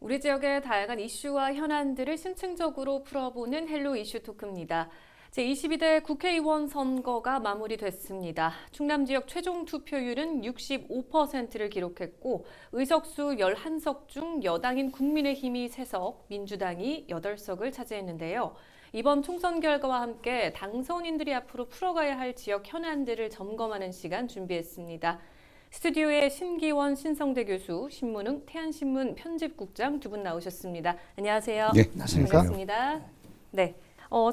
우리 지역의 다양한 이슈와 현안들을 심층적으로 풀어보는 헬로 이슈 토크입니다. 제22대 국회의원 선거가 마무리됐습니다. 충남 지역 최종 투표율은 65%를 기록했고 의석수 11석 중 여당인 국민의힘이 3석, 민주당이 8석을 차지했는데요. 이번 총선 결과와 함께 당선인들이 앞으로 풀어가야 할 지역 현안들을 점검하는 시간 준비했습니다. 스튜디오에 신기원 신성대 교수, 신문흥 태안신문 편집국장 두 분 나오셨습니다. 안녕하세요. 네, 안녕하십니까. 반갑습니다. 네.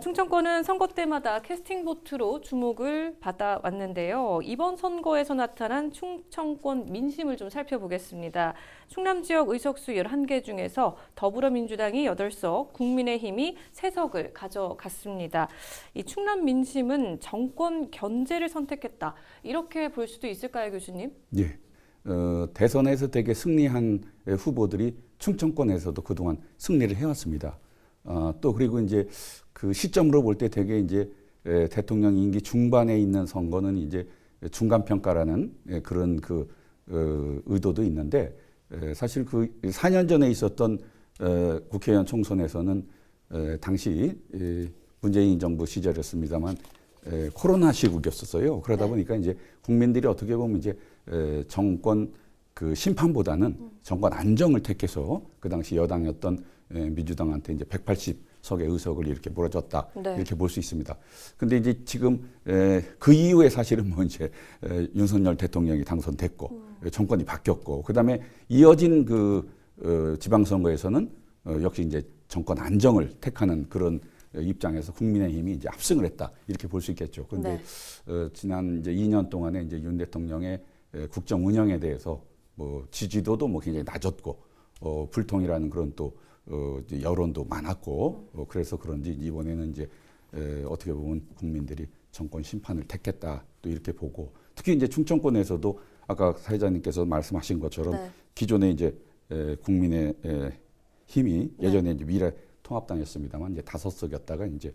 충청권은 선거 때마다 캐스팅 보트로 주목을 받아왔는데요. 이번 선거에서 나타난 충청권 민심을 좀 살펴보겠습니다. 충남 지역 의석수 11개 중에서 더불어민주당이 8석, 국민의힘이 3석을 가져갔습니다. 이 충남 민심은 정권 견제를 선택했다. 이렇게 볼 수도 있을까요, 교수님? 예. 대선에서 되게 승리한 후보들이 충청권에서도 그동안 승리를 해왔습니다. 또 그리고 이제 그 시점으로 볼 때 되게 이제 대통령 임기 중반에 있는 선거는 이제 중간 평가라는 그런 그 의도도 있는데 사실 그 4년 전에 있었던 국회의원 총선에서는 당시 문재인 정부 시절이었습니다만 코로나 시국이었었어요. 그러다 보니까 이제 국민들이 어떻게 보면 이제 정권 그 심판보다는 정권 안정을 택해서 그 당시 여당이었던 민주당한테 이제 180석의 의석을 이렇게 몰아줬다. 네. 이렇게 볼 수 있습니다. 근데 이제 지금 그 이후에 사실은 뭐 이제 윤석열 대통령이 당선됐고 정권이 바뀌었고 그다음에 이어진 그 지방선거에서는 역시 이제 정권 안정을 택하는 그런 입장에서 국민의힘이 이제 압승을 했다. 이렇게 볼 수 있겠죠. 그런데 네. 지난 이제 2년 동안에 이제 윤 대통령의 국정 운영에 대해서 뭐 지지도도 뭐 굉장히 낮았고 불통이라는 그런 또 여론도 많았고 그래서 그런지 이번에는 이제 어떻게 보면 국민들이 정권 심판을 택했다 또 이렇게 보고 특히 이제 충청권에서도 아까 사회자님께서 말씀하신 것처럼 네. 기존에 이제 국민의 힘이 예전에 이제 미래통합당이었습니다만 이제 5석이었다가 이제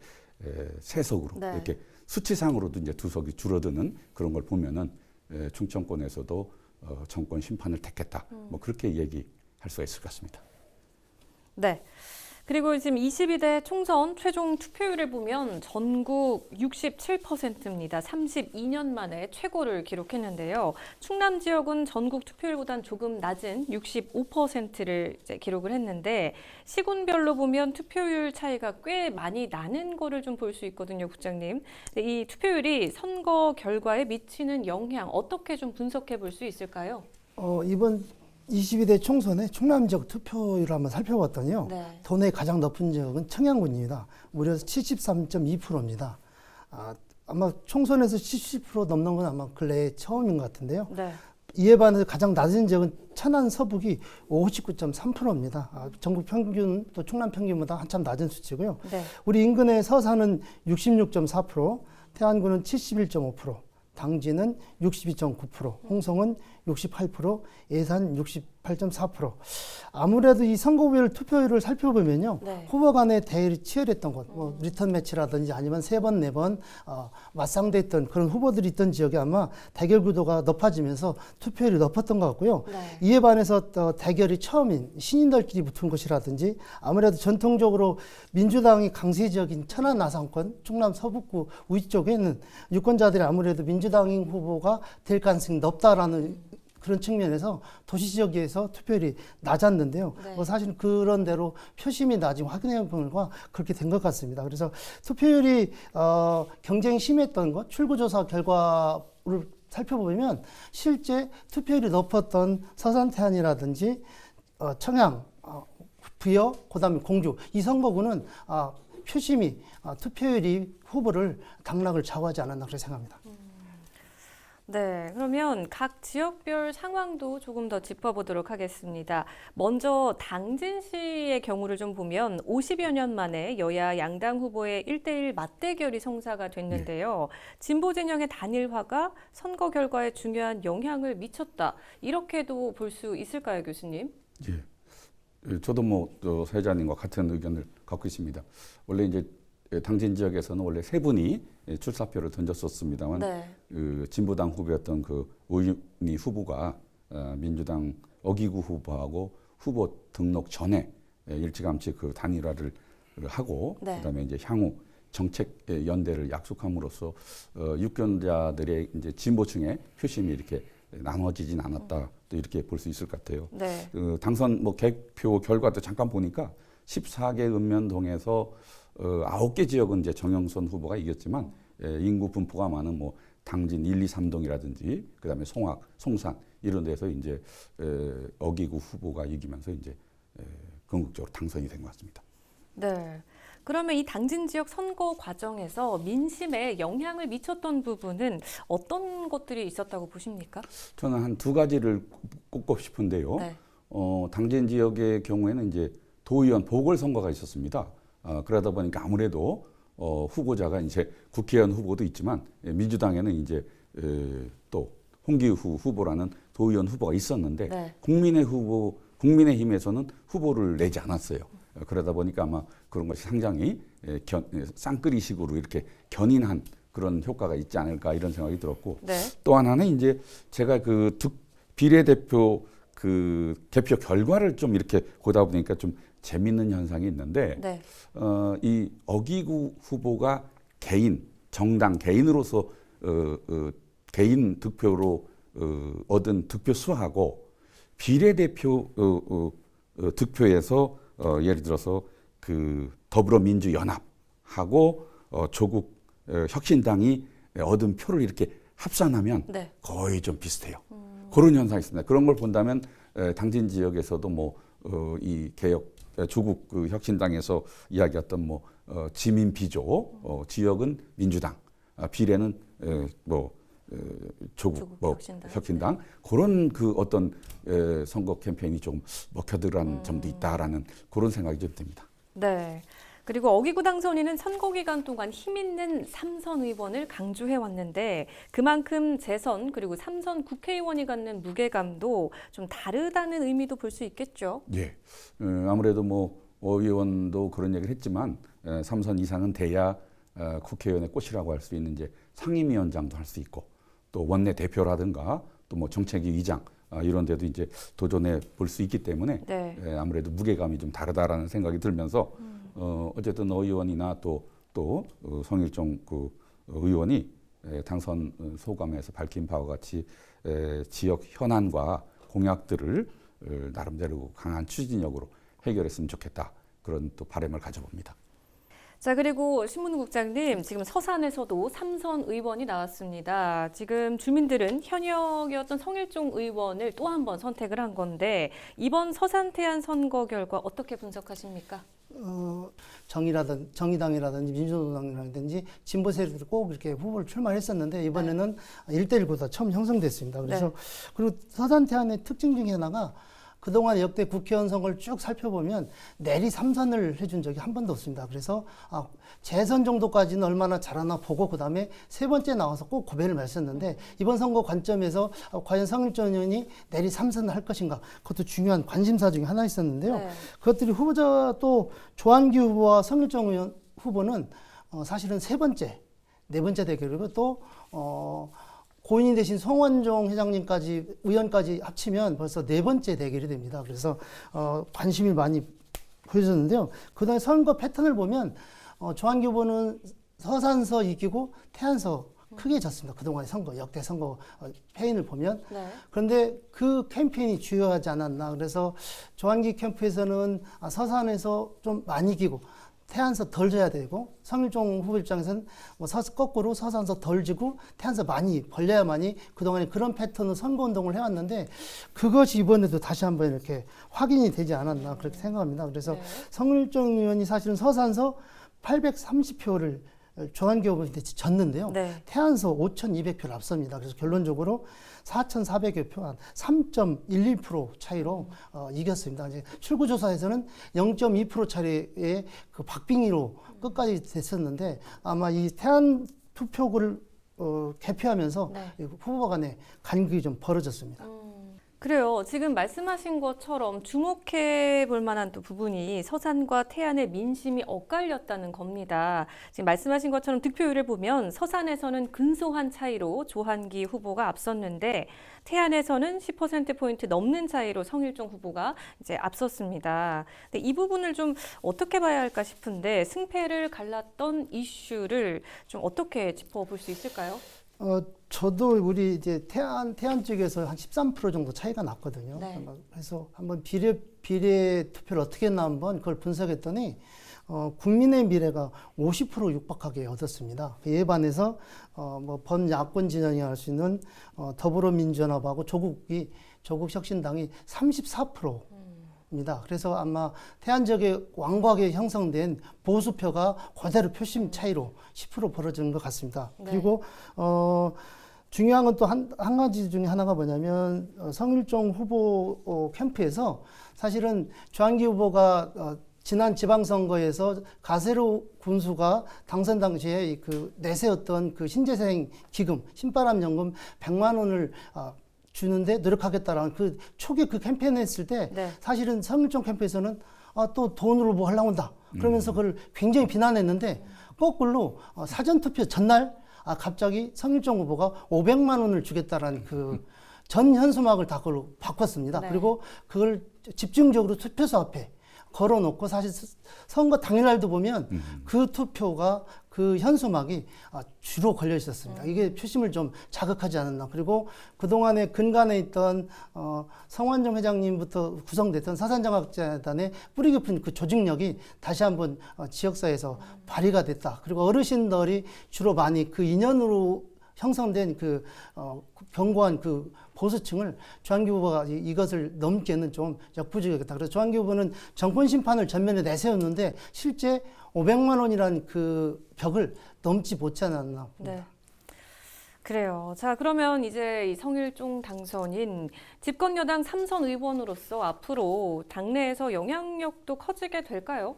3석으로 네. 이렇게 수치상으로도 이제 2석이 줄어드는 그런 걸 보면은 충청권에서도 정권 심판을 택했다 뭐 그렇게 얘기할 수가 있을 것 같습니다. 네. 그리고 지금 22대 총선 최종 투표율을 보면 전국 67%입니다. 32년 만에 최고를 기록했는데요. 충남 지역은 전국 투표율보다는 조금 낮은 65%를 이제 기록을 했는데 시군별로 보면 투표율 차이가 꽤 많이 나는 거를 좀 볼 수 있거든요, 국장님. 이 투표율이 선거 결과에 미치는 영향 어떻게 좀 분석해 볼 수 있을까요? 이번 22대 총선의 충남 지역 투표율을 한번 살펴봤더니요. 네. 도내 가장 높은 지역은 청양군입니다. 무려 73.2%입니다. 아마 총선에서 70% 넘는 건 아마 근래에 처음인 것 같은데요. 네. 이에 반해서 가장 낮은 지역은 천안 서북이 59.3%입니다. 전국 평균 또 충남 평균보다 한참 낮은 수치고요. 네. 우리 인근의 서산은 66.4%, 태안군은 71.5%, 당진은 62.9%, 홍성은 68%, 예산 68.4%. 아무래도 이 선거별 투표율을 살펴보면요. 네. 후보 간의 대결이 치열했던 곳, 뭐 리턴 매치라든지 아니면 3번, 4번 맞상대했던 그런 후보들이 있던 지역이 아마 대결 구도가 높아지면서 투표율이 높았던 것 같고요. 네. 이에 반해서 또 대결이 처음인 신인들끼리 붙은 곳이라든지 아무래도 전통적으로 민주당이 강세 지역인 천안 아산권, 충남 서북구 우지 쪽에는 유권자들이 아무래도 민주당인 후보가 될 가능성이 높다라는 그런 측면에서 도시 지역에서 투표율이 낮았는데요. 네. 뭐 사실 그런 대로 표심이 낮은 확인해 본 결과 그렇게 된 것 같습니다. 그래서 투표율이 경쟁이 심했던 것, 출구조사 결과를 살펴보면 실제 투표율이 높았던 서산 태안이라든지 청양, 부여, 그다음에 공주 이 선거구는 표심이 투표율이 후보를 당락을 좌우하지 않았나 그렇게 생각합니다. 네, 그러면 각 지역별 상황도 조금 더 짚어보도록 하겠습니다. 먼저 당진시의 경우를 좀 보면 50여 년 만에 여야 양당 후보의 1대1 맞대결이 성사가 됐는데요. 진보 진영의 단일화가 선거 결과에 중요한 영향을 미쳤다. 이렇게도 볼 수 있을까요, 교수님? 예, 저도 뭐 사회자님과 같은 의견을 갖고 있습니다. 원래 이제 당진 지역에서는 원래 3분이 출사표를 던졌었습니다만 네. 진보당 후보였던 그 오윤희 후보가 민주당 어기구 후보하고 후보 등록 전에 일찌감치 그 단일화를 하고 네. 그다음에 이제 향후 정책 연대를 약속함으로써 유권자들의 이제 진보층의 표심이 이렇게 나눠지진 않았다. 또 이렇게 볼 수 있을 것 같아요. 네. 당선 뭐 개표 결과도 잠깐 보니까 14개 읍면동에서 9개 지역은 이제 정영선 후보가 이겼지만 인구 분포가 많은 뭐 당진 1, 2, 3동이라든지 그다음에 송악, 송산 이런 데서 이제 어기구 후보가 이기면서 이제 궁극적으로 당선이 된 것 같습니다. 네. 그러면 이 당진 지역 선거 과정에서 민심에 영향을 미쳤던 부분은 어떤 것들이 있었다고 보십니까? 저는 한 두 가지를 꼽고 싶은데요. 네. 당진 지역의 경우에는 이제 도의원 보궐선거가 있었습니다. 그러다 보니까 아무래도 후보자가 이제 국회의원 후보도 있지만 민주당에는 이제 또 홍기후 후보라는 도의원 후보가 있었는데 네. 국민의힘에서는 후보를 내지 않았어요. 그러다 보니까 아마 그런 것이 상당히 쌍끌이식으로 이렇게 견인한 그런 효과가 있지 않을까 이런 생각이 들었고 네. 또 하나는 이제 제가 그 비례대표 그 개표 결과를 좀 이렇게 보다 보니까 좀 재밌는 현상이 있는데 네. 이 어기구 후보가 정당 개인으로서 개인 득표로 얻은 득표 수하고 비례대표 득표에서 예를 들어서 그 더불어민주연합하고 조국 혁신당이 얻은 표를 이렇게 합산하면 네. 거의 좀 비슷해요. 그런 현상이 있습니다. 그런 걸 본다면 당진 지역에서도 뭐 이 개혁 조국 그 혁신당에서 이야기했던 뭐 지민 비조 지역은 민주당, 비례는 조국 혁신당 그런 그 어떤 선거 캠페인이 좀 먹혀들어간 점도 있다라는 그런 생각이 좀 듭니다. 네. 그리고 어기구 당선인은 선거 기간 동안 힘 있는 3선 의원을 강조해 왔는데 그만큼 재선 그리고 3선 국회의원이 갖는 무게감도 좀 다르다는 의미도 볼 수 있겠죠. 예. 아무래도 뭐 의원도 그런 얘기를 했지만 3선 이상은 돼야 국회의원의 꽃이라고 할 수 있는 이제 상임위원장도 할 수 있고 또 원내 대표라든가 또 뭐 정책위 의장 이런 데도 이제 도전해 볼 수 있기 때문에 네. 아무래도 무게감이 좀 다르다라는 생각이 들면서 어쨌든 의원이나 또 성일종 그 의원이 당선 소감에서 밝힌 바와 같이 지역 현안과 공약들을 나름대로 강한 추진력으로 해결했으면 좋겠다. 그런 또 바람을 가져봅니다. 자, 그리고 신문국장님, 지금 서산에서도 3선 의원이 나왔습니다. 지금 주민들은 현역이었던 성일종 의원을 또 한 번 선택을 한 건데 이번 서산 태안 선거 결과 어떻게 분석하십니까? 정의당이라든지 민주노당이라든지 진보 세력들이 꼭 이렇게 후보를 출마했었는데 이번에는 1대1 구도가 처음 형성됐습니다. 그래서 그리고 서산 태안의 특징 중에 하나가 그동안 역대 국회의원 선거를 쭉 살펴보면 내리 3선을 해준 적이 한 번도 없습니다. 그래서 재선 정도까지는 얼마나 잘하나 보고 그다음에 세 번째 나와서 꼭 고배를 마셨는데 이번 선거 관점에서 과연 성일종 의원이 내리 3선을 할 것인가 그것도 중요한 관심사 중에 하나 있었는데요. 네. 그것들이 후보자 또 조한규 후보와 성일종 의원 후보는 사실은 세 번째, 네 번째 대결이고 또 고인이 되신 송원종 회장님까지 의원까지 합치면 벌써 네 번째 대결이 됩니다. 그래서 관심이 많이 보여졌는데요. 그다음에 선거 패턴을 보면 조한규 후보는 서산서 이기고 태안서 크게 졌습니다. 그동안의 선거, 역대 선거 패인을 보면. 네. 그런데 그 캠페인이 주요하지 않았나. 그래서 조한규 캠프에서는 서산에서 좀 많이 이기고 태안서 덜 져야 되고 성일종 후보 입장에서는 거꾸로 서산서 덜 지고 태안서 많이 벌려야만이 그동안에 그런 패턴으로 선거운동을 해왔는데 그것이 이번에도 다시 한번 이렇게 확인이 되지 않았나 그렇게 생각합니다. 그래서 성일종 의원이 사실은 서산서 830표를 조한규 후보한테 졌는데요. 네. 태안서 5,200표를 앞섭니다. 그래서 결론적으로 4,400여 표, 한 3.11% 차이로 이겼습니다. 이제 출구조사에서는 0.2% 차이의 그 박빙으로 끝까지 됐었는데 아마 이 태안 투표구를 개표하면서 후보 간의 간극이 좀 벌어졌습니다. 그래요. 지금 말씀하신 것처럼 주목해 볼 만한 또 부분이 서산과 태안의 민심이 엇갈렸다는 겁니다. 지금 말씀하신 것처럼 득표율을 보면 서산에서는 근소한 차이로 조한기 후보가 앞섰는데 태안에서는 10%포인트 넘는 차이로 성일종 후보가 이제 앞섰습니다. 근데 이 부분을 좀 어떻게 봐야 할까 싶은데 승패를 갈랐던 이슈를 좀 어떻게 짚어볼 수 있을까요? 저도 우리 이제 태안 쪽에서 한 13% 정도 차이가 났거든요. 네. 그래서 한번 비례 투표를 어떻게 했나 한번 그걸 분석했더니 국민의 미래가 50% 육박하게 얻었습니다. 이에 반해서 뭐 범야권 진영이 할 수 있는 더불어민주연합하고 조국혁신당이 34%입니다. 그래서 아마 태안 지역에 왕곽에 형성된 보수표가 그대로 표심 차이로 10% 벌어지는 것 같습니다. 네. 그리고 중요한 건 또 한 가지 중에 하나가 뭐냐면 성일종 후보 캠프에서 사실은 조한기 후보가 지난 지방선거에서 가세로 군수가 당선 당시에 그 내세웠던 그 신재생 기금, 신바람 연금 100만 원을 주는데 노력하겠다라는 그 초기 그 캠페인을 했을 때 네. 사실은 성일종 캠프에서는 또 돈으로 뭐 하려고 한다. 그러면서 그걸 굉장히 비난했는데 거꾸로 사전투표 전날 갑자기 성일종 후보가 500만 원을 주겠다라는 그 전 현수막을 다 그걸로 바꿨습니다. 네. 그리고 그걸 집중적으로 투표소 앞에 걸어놓고 사실 선거 당일날도 보면 그 투표가 그 현수막이 주로 걸려 있었습니다. 이게 표심을 좀 자극하지 않았나. 그리고 그동안에 근간에 있던 성완종 회장님부터 구성됐던 사산정학재단의 뿌리 깊은 그 조직력이 다시 한번 지역사회에서 발휘가 됐다. 그리고 어르신들이 주로 많이 그 인연으로 형성된 그 견고한 그 보수층을 조한기 후보가 이것을 넘기에는 좀 역부족이겠다. 그래서 조한기 후보는 정권 심판을 전면에 내세웠는데 실제 500만 원이라는 그 벽을 넘지 못지 않았나 봅니다. 네. 그래요. 자, 그러면 이제 이 성일종 당선인 집권 여당 3선 의원으로서 앞으로 당내에서 영향력도 커지게 될까요?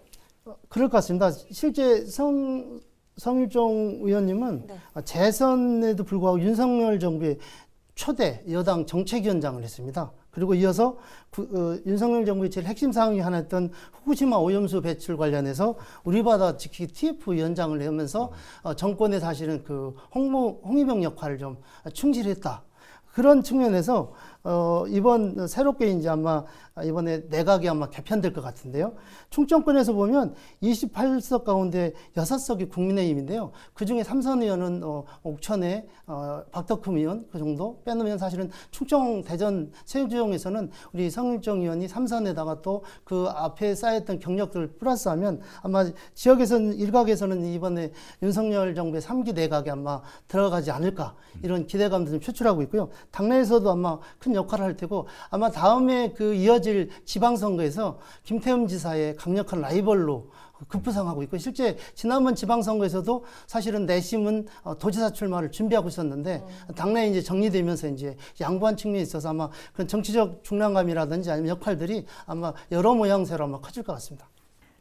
그럴 것 같습니다. 실제 성일종 의원님은 네. 재선에도 불구하고 윤석열 정부의 초대 여당 정책위원장을 했습니다. 그리고 이어서 윤석열 정부의 제일 핵심 사항이 하나였던 후쿠시마 오염수 배출 관련해서 우리 바다 지키기 TF 위원장을 하면서 정권의 사실은 그 홍위병 역할을 좀 충실했다. 그런 측면에서 이번 새롭게 이제 아마 이번에 내각이 아마 개편될 것 같은데요. 충청권에서 보면 28석 가운데 6석이 국민의힘인데요. 그중에 3선 의원은 옥천의 박덕흠 의원 그 정도 빼놓으면 사실은 충청 대전 세종에서는 우리 성일종 의원이 3선에다가 또 그 앞에 쌓였던 경력들을 플러스하면 아마 지역에서는 일각에서는 이번에 윤석열 정부의 3기 내각에 아마 들어가지 않을까 이런 기대감도 좀 표출하고 있고요. 당내에서도 아마 큰 역할을 할 테고 아마 다음에 그 이어질 지방선거에서 김태흠 지사의 강력한 라이벌로 급부상하고 있고 실제 지난번 지방선거에서도 사실은 내심은 도지사 출마를 준비하고 있었는데 당내에 이제 정리되면서 이제 양보한 측면이 있어서 아마 그런 정치적 중량감이라든지 아니면 역할들이 아마 여러 모양새로 아마 커질 것 같습니다.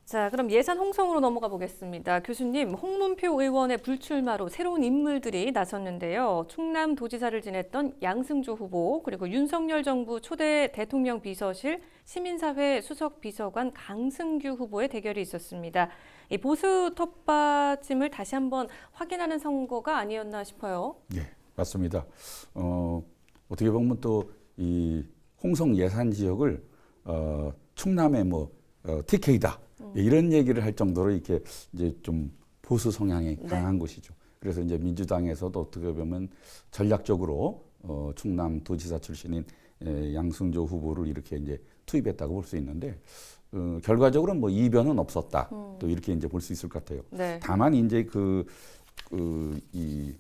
자, 그럼 예산 홍성으로 넘어가 보겠습니다. 교수님, 홍문표 의원의 불출마로 새로운 인물들이 나섰는데요. 충남도지사를 지냈던 양승조 후보, 그리고 윤석열 정부 초대 대통령 비서실 시민사회 수석 비서관 강승규 후보의 대결이 있었습니다. 이 보수 텃밭짐을 다시 한번 확인하는 선거가 아니었나 싶어요. 네, 맞습니다. 어떻게 보면 또 이 홍성 예산 지역을 충남의 뭐 TK다. 이런 얘기를 할 정도로 이렇게 이제 좀 보수 성향이 강한 곳이죠. 그래서 이제 민주당에서도 어떻게 보면 전략적으로 충남 도지사 출신인 양승조 후보를 이렇게 이제 투입했다고 볼 수 있는데 결과적으로 뭐 이변은 없었다. 또 이렇게 이제 볼 수 있을 것 같아요. 네. 다만 이제 이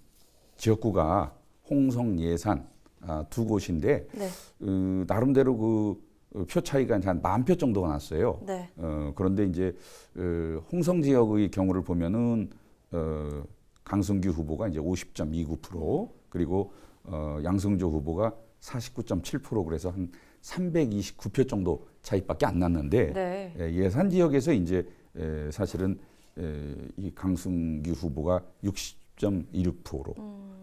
지역구가 홍성 예산 두 곳인데 네. 나름대로 그 표 차이가 한 10,000표 정도가 났어요. 네. 그런데 이제 홍성 지역의 경우를 보면은 강승규 후보가 이제 50.29% 그리고 양승조 후보가 49.7% 그래서 한 329표 정도 차이밖에 안 났는데 네. 예산 지역에서 이제 사실은 이 강승규 후보가 60.16%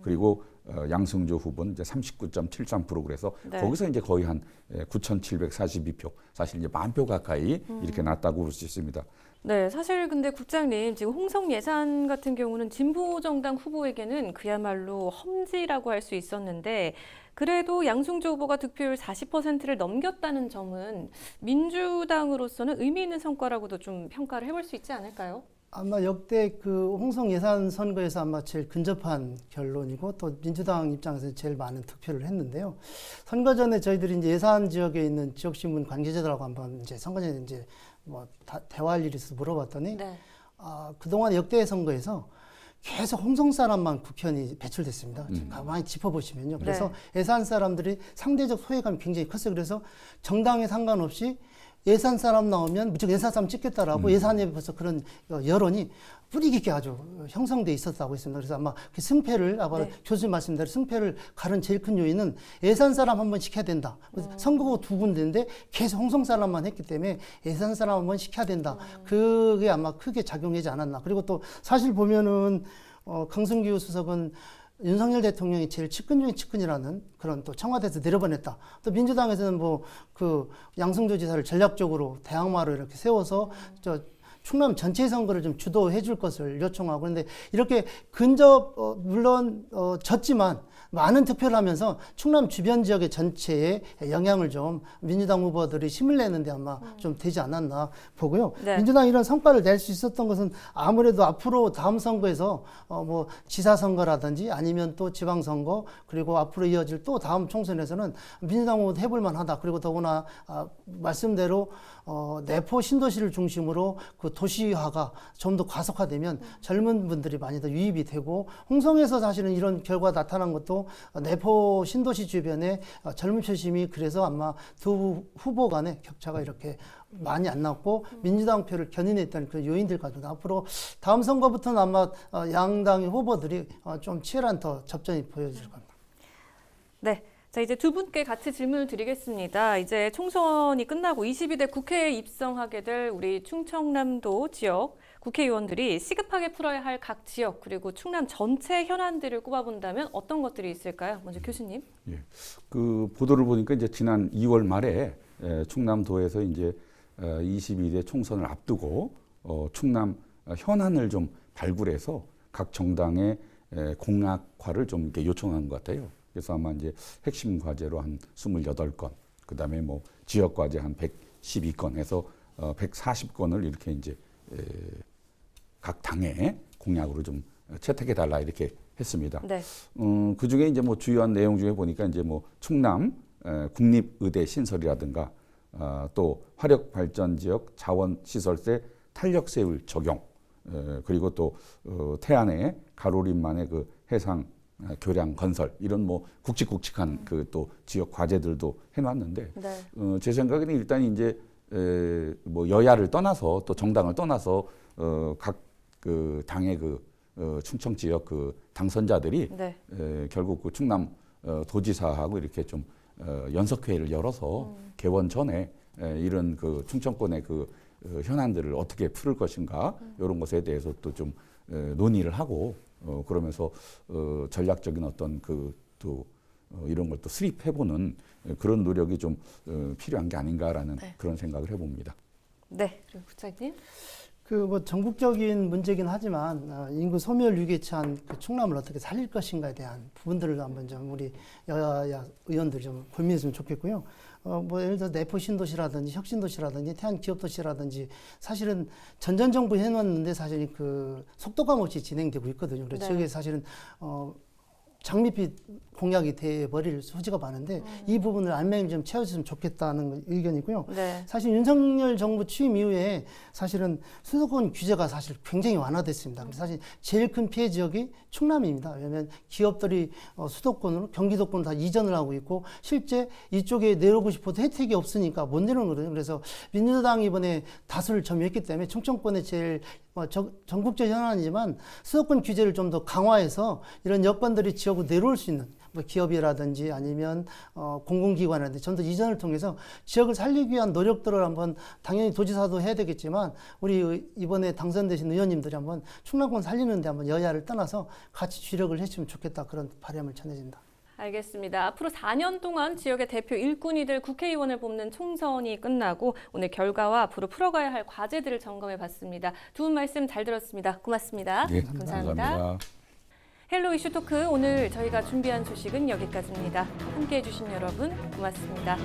그리고 양승조 후보는 이제 39.73% 그래서 네. 거기서 이제 거의 한 9,742표, 사실 이제 10,000표 가까이 이렇게 났다고 볼 수 있습니다. 네, 사실 근데 국장님 지금 홍성 예산 같은 경우는 진보 정당 후보에게는 그야말로 험지라고 할 수 있었는데 그래도 양승조 후보가 득표율 40%를 넘겼다는 점은 민주당으로서는 의미 있는 성과라고도 좀 평가를 해볼 수 있지 않을까요? 아마 역대 그 홍성 예산 선거에서 아마 제일 근접한 결론이고 또 민주당 입장에서 제일 많은 득표를 했는데요. 선거 전에 저희들이 이제 예산 지역에 있는 지역신문 관계자들하고 한번 이제 선거 전에 이제 뭐 대화할 일이 있어서 물어봤더니 네. 그동안 역대 선거에서 계속 홍성 사람만 국회의원이 배출됐습니다. 가만히 짚어보시면요. 그래서 네. 예산 사람들이 상대적 소외감이 굉장히 컸어요. 그래서 정당에 상관없이 예산 사람 나오면 무조건 예산 사람 찍겠다라고 예산에 벌써 그런 여론이 뿌리 깊게 아주 형성돼 있었다고 했습니다. 그래서 아마 그 승패를 아까 네. 교수님 말씀대로 승패를 가른 제일 큰 요인은 예산 사람 한번 시켜야 된다. 그래서 선거구 두 군데인데 계속 홍성 사람만 했기 때문에 예산 사람 한번 시켜야 된다. 그게 아마 크게 작용하지 않았나. 그리고 또 사실 보면은 강승규 수석은 윤석열 대통령이 제일 측근 중에 측근이라는 그런 또 청와대에서 내려보냈다. 또 민주당에서는 뭐 그 양승조 지사를 전략적으로 대항마로 이렇게 세워서 충남 전체 선거를 좀 주도해 줄 것을 요청하고 그런데 이렇게 물론 졌지만 많은 득표를 하면서 충남 주변 지역의 전체에 영향을 좀 민주당 후보들이 힘을 내는데 아마 좀 되지 않았나 보고요. 네. 민주당이 이런 성과를 낼 수 있었던 것은 아무래도 앞으로 다음 선거에서 뭐 지사 선거라든지 아니면 또 지방 선거 그리고 앞으로 이어질 또 다음 총선에서는 민주당 후보도 해볼 만하다. 그리고 더구나 말씀대로 내포 신도시를 중심으로 그 도시화가 좀 더 가속화되면 젊은 분들이 많이 더 유입이 되고 홍성에서 사실은 이런 결과 나타난 것도 내포 신도시 주변에 젊은 표심이 그래서 아마 두 후보 간의 격차가 이렇게 많이 안 났고 민주당 표를 견인했다는 그 요인들 같은데 앞으로 다음 선거부터는 아마 양당의 후보들이 좀 치열한 더 접전이 보여질 겁니다. 네. 자, 이제 두 분께 같이 질문을 드리겠습니다. 이제 총선이 끝나고 22대 국회에 입성하게 될 우리 충청남도 지역 국회의원들이 시급하게 풀어야 할 각 지역 그리고 충남 전체 현안들을 꼽아본다면 어떤 것들이 있을까요? 먼저 교수님. 예. 그 보도를 보니까 이제 지난 2월 말에 충남도에서 이제 22대 총선을 앞두고 충남 현안을 좀 발굴해서 각 정당의 공약화를 좀 이렇게 요청한 것 같아요. 그래서 아마 이제 핵심 과제로 한 28건, 그 다음에 뭐 지역 과제 한 112건 해서 140건을 이렇게 이제 각 당의 공약으로 좀 채택해 달라 이렇게 했습니다. 네. 그 중에 이제 뭐 주요한 내용 중에 보니까 이제 뭐 충남 국립의대 신설이라든가 또 화력 발전 지역 자원 시설세 탄력세율 적용, 그리고 또 태안의 가로림만의 그 해상 교량 건설 이런 뭐 굵직굵직한 그 또 지역 과제들도 해놨는데 네. 제 생각에는 일단 이제 뭐 여야를 떠나서 또 정당을 떠나서 각 그 당의 그 충청 지역 그 당선자들이 네. 결국 그 충남 도지사하고 이렇게 좀 연석회의를 열어서 개원 전에 이런 그 충청권의 그 현안들을 어떻게 풀을 것인가 이런 것에 대해서 또 좀 논의를 하고 그러면서 전략적인 어떤 그 또 이런 걸 또 수립해보는 그런 노력이 좀 필요한 게 아닌가라는 네. 그런 생각을 해봅니다. 네. 그리고 부장님. 그 뭐 전국적인 문제긴 하지만 인구 소멸 위기에 처한 그 충남을 어떻게 살릴 것인가에 대한 부분들을 한번 좀 우리 여야 의원들이 좀 고민했으면 좋겠고요. 뭐 예를 들어 내포 신도시라든지 혁신도시라든지 태안 기업도시라든지 사실은 전전정부 해놓았는데 사실 그 속도감 없이 진행되고 있거든요. 그래서 네. 저게 사실은 장밋빛 공약이 돼버릴 소지가 많은데 이 부분을 알맹이 좀 채워줬으면 좋겠다는 의견이고요. 네. 사실 윤석열 정부 취임 이후에 사실은 수도권 규제가 사실 굉장히 완화됐습니다. 사실 제일 큰 피해 지역이 충남입니다. 왜냐하면 기업들이 수도권으로 경기도권으로 다 이전을 하고 있고 실제 이쪽에 내려오고 싶어도 혜택이 없으니까 못 내려오는 거거든요. 그래서 민주당이 이번에 다수를 점유했기 때문에 충청권의 제일 전국적 현안이지만 수도권 규제를 좀 더 강화해서 이런 여건들이 지역으로 내려올 수 있는 뭐 기업이라든지 아니면 공공기관이라든지 전부 이전을 통해서 지역을 살리기 위한 노력들을 한번 당연히 도지사도 해야 되겠지만 우리 이번에 당선되신 의원님들이 한번 충남권 살리는데 한번 여야를 떠나서 같이 주력을 했으면 좋겠다 그런 바람을 전해진다. 알겠습니다. 앞으로 4년 동안 지역의 대표 일꾼이 될 국회의원을 뽑는 총선이 끝나고 오늘 결과와 앞으로 풀어가야 할 과제들을 점검해 봤습니다. 두 분 말씀 잘 들었습니다. 고맙습니다. 예, 감사합니다. 감사합니다. 헬로 이슈 토크 오늘 저희가 준비한 소식은 여기까지입니다. 함께해 주신 여러분 고맙습니다.